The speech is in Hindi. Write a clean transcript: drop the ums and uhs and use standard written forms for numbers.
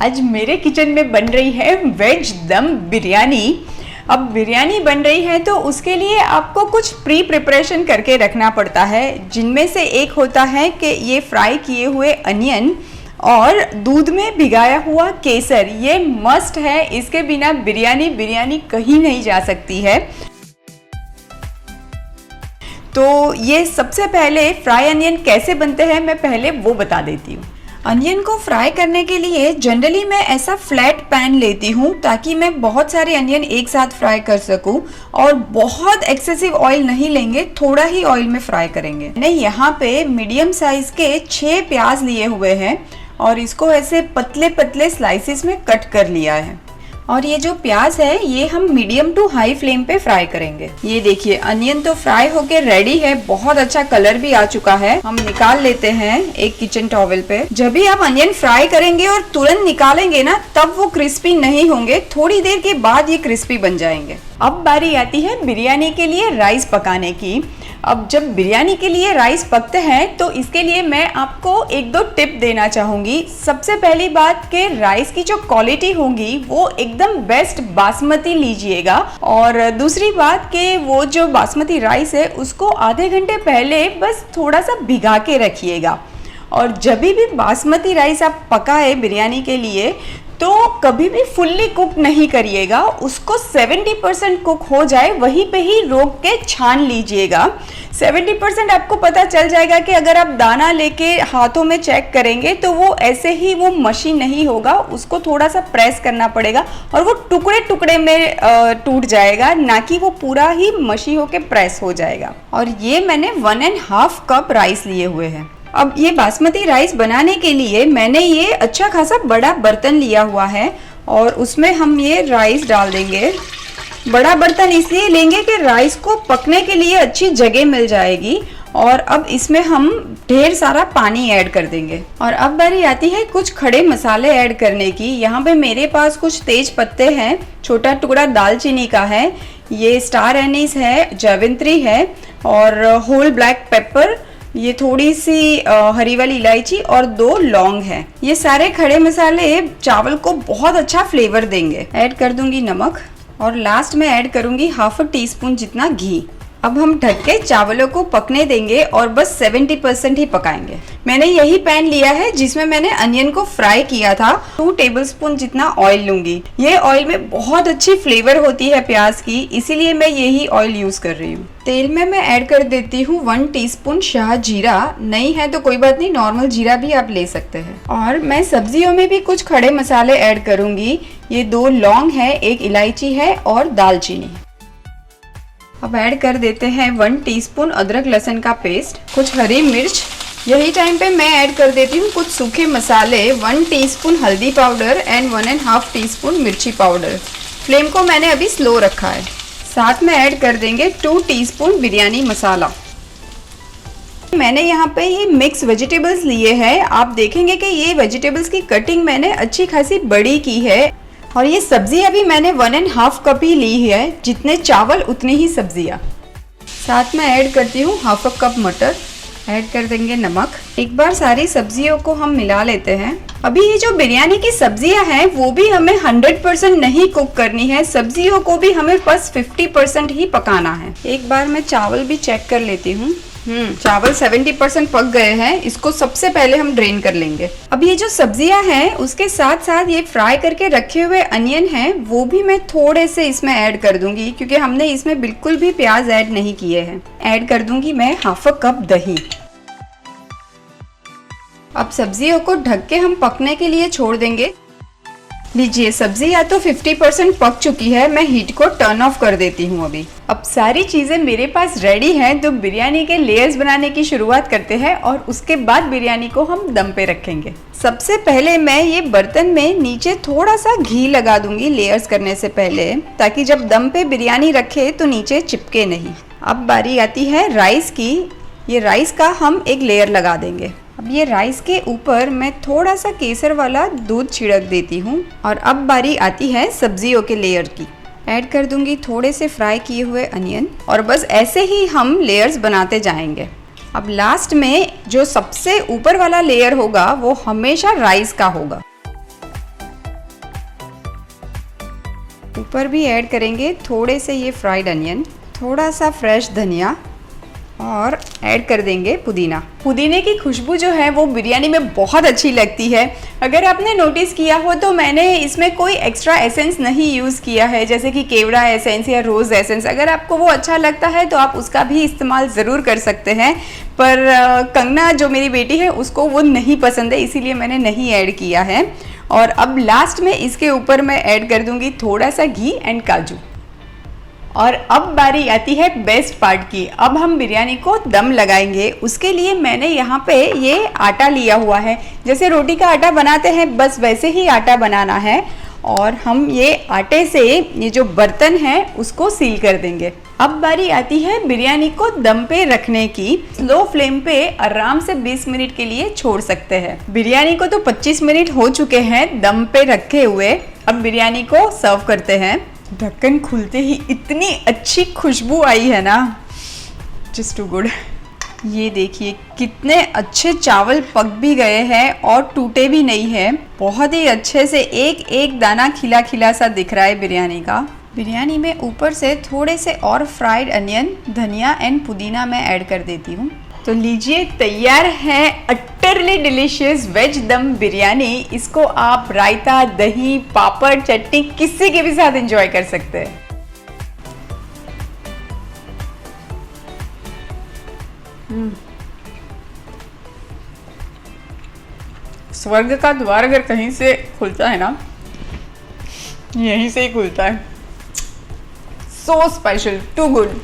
आज मेरे किचन में बन रही है वेज दम बिरयानी। अब बिरयानी बन रही है तो उसके लिए आपको कुछ प्री प्रिपरेशन करके रखना पड़ता है, जिनमें से एक होता है कि ये फ्राई किए हुए अनियन और दूध में भिगाया हुआ केसर। ये मस्ट है, इसके बिना बिरयानी कहीं नहीं जा सकती है। तो ये सबसे पहले फ्राई अनियन कैसे बनते हैं मैं पहले वो बता देती हूँ। अनियन को फ्राई करने के लिए जनरली मैं ऐसा फ्लैट पैन लेती हूँ ताकि मैं बहुत सारे अनियन एक साथ फ्राई कर सकूँ, और बहुत एक्सेसिव ऑयल नहीं लेंगे, थोड़ा ही ऑयल में फ्राई करेंगे। मैंने यहाँ पे मीडियम साइज के 6 प्याज लिए हुए हैं और इसको ऐसे पतले पतले स्लाइसिस में कट कर लिया है। और ये जो प्याज है ये हम मीडियम टू हाई फ्लेम पे फ्राई करेंगे। ये देखिए अनियन तो फ्राई होके रेडी है, बहुत अच्छा कलर भी आ चुका है। हम निकाल लेते हैं एक किचन टॉवेल पे। जब भी आप अनियन फ्राई करेंगे और तुरंत निकालेंगे ना, तब वो क्रिस्पी नहीं होंगे, थोड़ी देर के बाद ये क्रिस्पी बन जाएंगे। अब बारी आती है बिरयानी के लिए राइस पकाने की। अब जब बिरयानी के लिए राइस पकते हैं तो इसके लिए मैं आपको 1-2 टिप देना चाहूँगी। सबसे पहली बात कि राइस की जो क्वालिटी होगी वो एकदम बेस्ट बासमती लीजिएगा, और दूसरी बात कि वो जो बासमती राइस है उसको आधे घंटे पहले बस थोड़ा सा भिगा के रखिएगा। और जब भी बासमती राइस आप पकाए बिरयानी के लिए तो कभी भी फुल्ली कुक नहीं करिएगा, उसको 70% कुक हो जाए वहीं पे ही रोक के छान लीजिएगा। 70% आपको पता चल जाएगा कि अगर आप दाना लेके हाथों में चेक करेंगे तो वो ऐसे ही वो मशी नहीं होगा, उसको थोड़ा सा प्रेस करना पड़ेगा और वो टुकड़े टुकड़े में टूट जाएगा, ना कि वो पूरा ही मशी होके प्रेस हो जाएगा। और ये मैंने 1.5 कप राइस लिए हुए हैं। अब ये बासमती राइस बनाने के लिए मैंने ये अच्छा खासा बड़ा बर्तन लिया हुआ है और उसमें हम ये राइस डाल देंगे। बड़ा बर्तन इसलिए लेंगे कि राइस को पकने के लिए अच्छी जगह मिल जाएगी। और अब इसमें हम ढेर सारा पानी ऐड कर देंगे। और अब बारी आती है कुछ खड़े मसाले ऐड करने की। यहाँ पे मेरे पास कुछ तेज पत्ते हैं, छोटा टुकड़ा दालचीनी का है, ये स्टार एनीस है, जावित्री है और होल ब्लैक पेपर, ये थोड़ी सी हरी वाली इलायची और 2 लौंग है। ये सारे खड़े मसाले चावल को बहुत अच्छा फ्लेवर देंगे। ऐड कर दूंगी नमक और लास्ट में ऐड करूंगी 1/2 टीस्पून जितना घी। अब हम ढक के चावलों को पकने देंगे और बस 70% ही पकाएंगे। मैंने यही पैन लिया है जिसमें मैंने अनियन को फ्राई किया था। 2 टेबलस्पून जितना ऑयल लूंगी। ये ऑयल में बहुत अच्छी फ्लेवर होती है प्याज की, इसीलिए मैं यही ऑयल यूज कर रही हूँ। तेल में मैं ऐड कर देती हूँ 1 टीस्पून शाह जीरा। नहीं है तो कोई बात नहीं, नॉर्मल जीरा भी आप ले सकते हैं। और मैं सब्जियों में भी कुछ खड़े मसाले ऐड करूंगी। ये 2 लौंग है, 1 इलायची है और दालचीनी। अब ऐड कर देते हैं 1 टीस्पून अदरक लहसुन का पेस्ट, कुछ हरी मिर्च। यही टाइम पे मैं ऐड कर देती हूँ कुछ सूखे मसाले, 1 टीस्पून हल्दी पाउडर एंड 1.5 टीस्पून मिर्ची पाउडर। फ्लेम को मैंने अभी स्लो रखा है। साथ में ऐड कर देंगे 2 टीस्पून बिरयानी मसाला। मैंने यहाँ पे ये मिक्स वेजिटेबल्स लिए हैं। आप देखेंगे कि ये वेजिटेबल्स की कटिंग मैंने अच्छी खासी बड़ी की है। और ये सब्जी अभी मैंने 1.5 कप ही ली है, जितने चावल उतनी ही सब्जियाँ। साथ में ऐड करती हूँ 1/2 कप मटर। ऐड कर देंगे नमक। एक बार सारी सब्जियों को हम मिला लेते हैं। अभी ये जो बिरयानी की सब्जियां हैं वो भी हमें 100% नहीं कुक करनी है, सब्जियों को भी हमें बस 50% ही पकाना है। एक बार मैं चावल भी चेक कर लेती हूँ। चावल 70% पक गए हैं। इसको सबसे पहले हम ड्रेन कर लेंगे। अब ये जो सब्जियां हैं उसके साथ साथ ये फ्राई करके रखे हुए अनियन हैं वो भी मैं थोड़े से इसमें ऐड कर दूंगी, क्योंकि हमने इसमें बिल्कुल भी प्याज ऐड नहीं किए हैं। ऐड कर दूंगी मैं 1/2 कप दही। अब सब्जियों को ढक के हम पकने के लिए छोड़ देंगे। लीजिए सब्जी या तो 50% पक चुकी है। मैं हीट को टर्न ऑफ कर देती हूँ अभी। अब सारी चीज़ें मेरे पास रेडी हैं, तो बिरयानी के लेयर्स बनाने की शुरुआत करते हैं और उसके बाद बिरयानी को हम दम पे रखेंगे। सबसे पहले मैं ये बर्तन में नीचे थोड़ा सा घी लगा दूंगी लेयर्स करने से पहले, ताकि जब दम पे बिरयानी रखे तो नीचे चिपके नहीं। अब बारी आती है राइस की। ये राइस का हम एक लेयर लगा देंगे। अब ये राइस के ऊपर मैं थोड़ा सा केसर वाला दूध छिड़क देती हूँ। और अब बारी आती है सब्जियों के लेयर की। ऐड कर दूंगी थोड़े से फ्राई किए हुए अनियन और बस ऐसे ही हम लेयर्स बनाते जाएंगे। अब लास्ट में जो सबसे ऊपर वाला लेयर होगा वो हमेशा राइस का होगा। ऊपर भी ऐड करेंगे थोड़े से ये फ्राइड अनियन, थोड़ा सा फ्रेश धनिया और ऐड कर देंगे पुदीना। पुदीने की खुशबू जो है वो बिरयानी में बहुत अच्छी लगती है। अगर आपने नोटिस किया हो तो मैंने इसमें कोई एक्स्ट्रा एसेंस नहीं यूज़ किया है, जैसे कि केवड़ा एसेंस या रोज़ एसेंस। अगर आपको वो अच्छा लगता है तो आप उसका भी इस्तेमाल ज़रूर कर सकते हैं, पर कंगना जो मेरी बेटी है उसको वो नहीं पसंद है, इसीलिए मैंने नहीं ऐड किया है। और अब लास्ट में इसके ऊपर मैं ऐड कर दूँगी थोड़ा सा घी एंड काजू। और अब बारी आती है बेस्ट पार्ट की। अब हम बिरयानी को दम लगाएंगे। उसके लिए मैंने यहाँ पे ये आटा लिया हुआ है, जैसे रोटी का आटा बनाते हैं बस वैसे ही आटा बनाना है। और हम ये आटे से ये जो बर्तन है उसको सील कर देंगे। अब बारी आती है बिरयानी को दम पे रखने की। स्लो फ्लेम पे आराम से 20 मिनट के लिए छोड़ सकते हैं। बिरयानी को तो 25 मिनट हो चुके हैं दम पे रखे हुए। अब बिरयानी को सर्व करते हैं। ढक्कन खुलते ही इतनी अच्छी खुशबू आई है ना, जस्ट टू गुड। ये देखिए कितने अच्छे चावल पक भी गए हैं और टूटे भी नहीं है। बहुत ही अच्छे से एक एक दाना खिला खिला सा दिख रहा है बिरयानी का। बिरयानी में ऊपर से थोड़े से और फ्राइड अनियन, धनिया एंड पुदीना मैं ऐड कर देती हूँ। तो लीजिए तैयार है अटरली डिलीशियस वेज दम बिरयानी। इसको आप रायता, दही, पापड़, चटनी किसी के भी साथ एंजॉय कर सकते हैं। स्वर्ग का द्वार अगर कहीं से खुलता है ना, यहीं से ही खुलता है। So special, too good.